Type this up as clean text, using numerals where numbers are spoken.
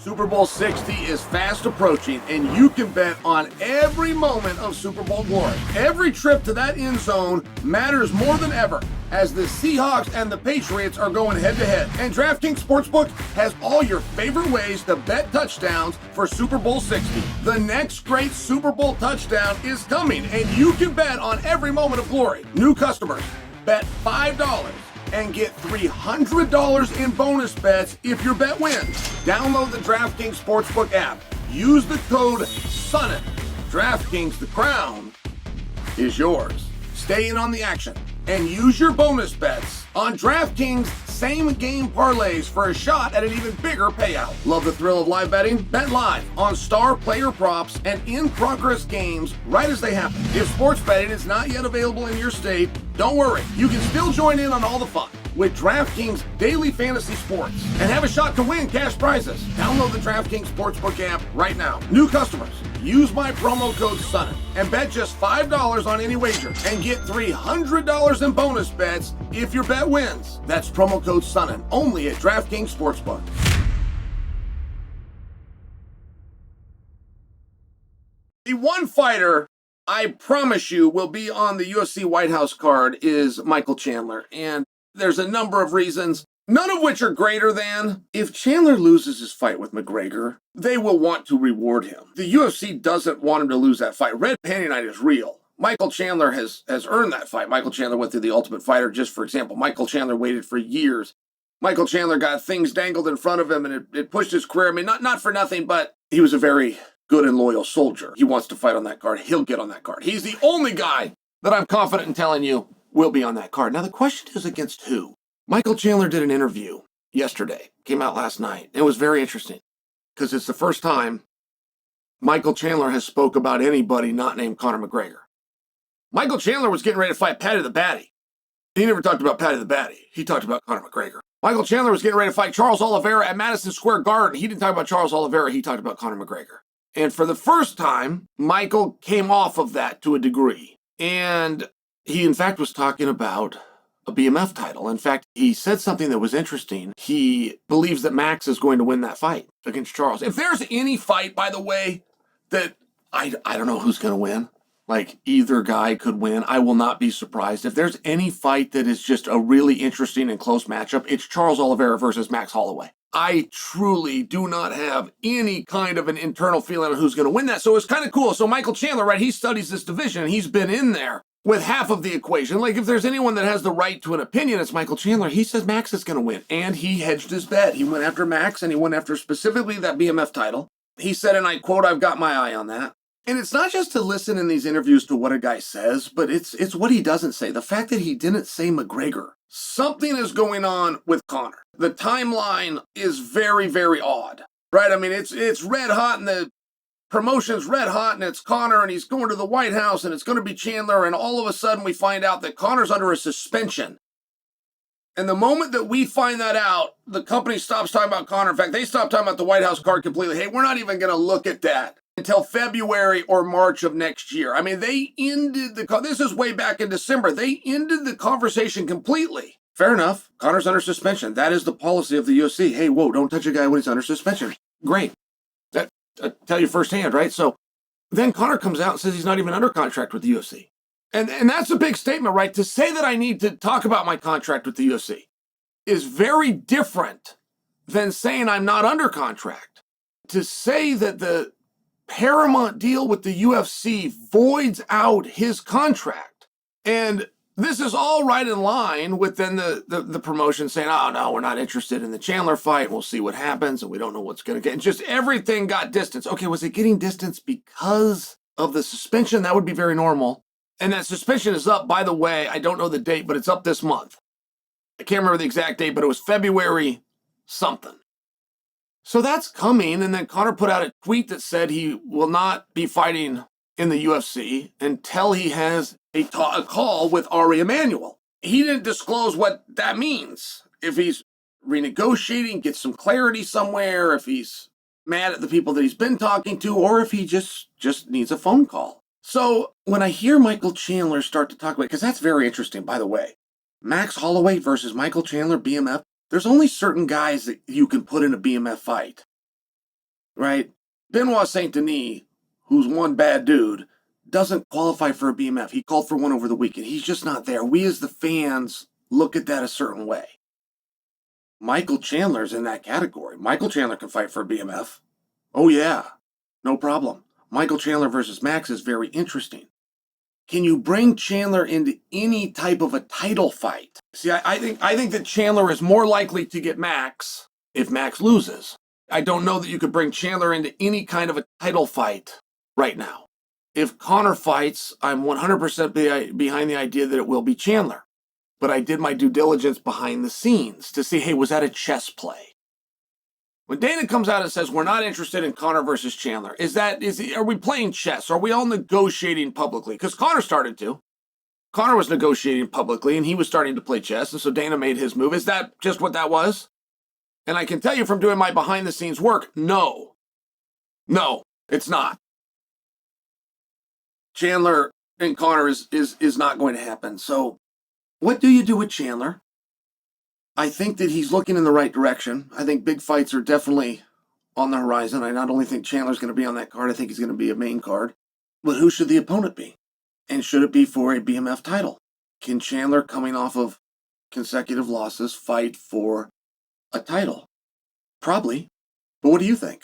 Super Bowl 60 is fast approaching, and you can bet on every moment of Super Bowl glory. Every trip to that end zone matters more than ever, as the Seahawks and the Patriots are going head-to-head. And DraftKings Sportsbook has all your favorite ways to bet touchdowns for Super Bowl 60. The next great Super Bowl touchdown is coming, and you can bet on every moment of glory. New customers, bet $5 and get $300 in bonus bets if your bet wins. Download the DraftKings Sportsbook app. Use the code SONNEN. DraftKings, the crown is yours. Stay in on the action and use your bonus bets on DraftKings same game parlays for a shot at an even bigger payout. Love the thrill of live betting? Bet live on star player props and in-progress games right as they happen. If sports betting is not yet available in your state, don't worry. You can still join in on all the fun with DraftKings Daily Fantasy Sports and have a shot to win cash prizes. Download the DraftKings Sportsbook app right now. New customers, use my promo code SONNEN and bet just $5 on any wager and get $300 in bonus bets if your bet wins. That's promo code SONNEN only at DraftKings Sportsbook. The one fighter I promise you will be on the UFC White House card is Michael Chandler. And there's a number of reasons, none of which are greater than if Chandler loses his fight with McGregor, they will want to reward him. The UFC doesn't want him to lose that fight. Red Panty Night is real. Michael Chandler has earned that fight. Michael Chandler went through the Ultimate Fighter, just for example. Michael Chandler waited for years. Michael Chandler got things dangled in front of him, and it pushed his career. I mean, not for nothing, but he was a very good and loyal soldier. He wants to fight on that card. He'll get on that card. He's the only guy that I'm confident in telling you will be on that card. Now, the question is against who? Michael Chandler did an interview yesterday, came out last night. It was very interesting because it's the first time Michael Chandler has spoke about anybody not named Conor McGregor. Michael Chandler was getting ready to fight Patty the Batty. He never talked about Patty the Batty. He talked about Conor McGregor. Michael Chandler was getting ready to fight Charles Oliveira at Madison Square Garden. He didn't talk about Charles Oliveira. He talked about Conor McGregor. And for the first time, Michael came off of that to a degree. And he, in fact, was talking about a BMF title. In fact, he said something that was interesting. He believes that Max is going to win that fight against Charles. If there's any fight, by the way, that I don't know who's going to win. Like, either guy could win. I will not be surprised. If there's any fight that is just a really interesting and close matchup, it's Charles Oliveira versus Max Holloway. I truly do not have any kind of an internal feeling of who's going to win that. So it's kind of cool. So Michael Chandler, right, he studies this division, and he's been in there with half of the equation. Like, if there's anyone that has the right to an opinion, it's Michael Chandler. He says Max is going to win, and he hedged his bet. He went after Max, and he went after specifically that BMF title. He said, and I quote, "I've got my eye on that." And it's not just to listen in these interviews to what a guy says, but it's what he doesn't say. The fact that he didn't say McGregor. Something is going on with Conor. The timeline is very, very odd, right? I mean, it's red hot and the promotion's red hot and it's Conor and he's going to the White House and it's going to be Chandler, and all of a sudden we find out that Conor's under a suspension. And the moment that we find that out, the company stops talking about Conor. In fact, they stopped talking about the White House card completely. Hey, we're not even going to look at that until February or March of next year. I mean, they ended this is way back in December. They ended the conversation completely. Fair enough. Conor's under suspension. That is the policy of the UFC. Hey, whoa, don't touch a guy when he's under suspension. Great. That I tell you firsthand, right? So then Conor comes out and says he's not even under contract with the UFC. And that's a big statement, right? To say that I need to talk about my contract with the UFC is very different than saying I'm not under contract. To say that the Paramount deal with the UFC voids out his contract. And this is all right in line with then the promotion saying, oh, no, we're not interested in the Chandler fight. We'll see what happens, and we don't know what's going to get. And just everything got distance. Okay, was it getting distance because of the suspension? That would be very normal. And that suspension is up, by the way, I don't know the date, but it's up this month. I can't remember the exact date, but it was February something. So that's coming, and then Conor put out a tweet that said he will not be fighting in the UFC until he has a call with Ari Emanuel. He didn't disclose what that means. If he's renegotiating, get some clarity somewhere, if he's mad at the people that he's been talking to, or if he just needs a phone call. So when I hear Michael Chandler start to talk about, because that's very interesting, by the way, Max Holloway versus Michael Chandler, BMF, there's only certain guys that you can put in a BMF fight. right? Benoit Saint Denis, who's one bad dude, doesn't qualify for a BMF. He called for one over the weekend. He's just not there. We as the fans look at that a certain way. Michael Chandler's in that category. Michael Chandler can fight for a BMF. Oh yeah, no problem. Michael Chandler versus Max is very interesting. Can you bring Chandler into any type of a title fight? See, I think that Chandler is more likely to get Max if Max loses. I don't know that you could bring Chandler into any kind of a title fight right now. If Conor fights, I'm 100% behind the idea that it will be Chandler. But I did my due diligence behind the scenes to see, hey, was that a chess play? When Dana comes out and says we're not interested in Conor versus Chandler, are we playing chess? Are we all negotiating publicly? Because Conor started to. Conor was negotiating publicly, and he was starting to play chess, and so Dana made his move. Is that just what that was? And I can tell you from doing my behind-the-scenes work, no. No, it's not. Chandler and Conor is not going to happen. So what do you do with Chandler? I think that he's looking in the right direction. I think big fights are definitely on the horizon. I not only think Chandler's going to be on that card, I think he's going to be a main card. But who should the opponent be? And should it be for a BMF title? Can Chandler, coming off of consecutive losses, fight for a title? Probably. But what do you think?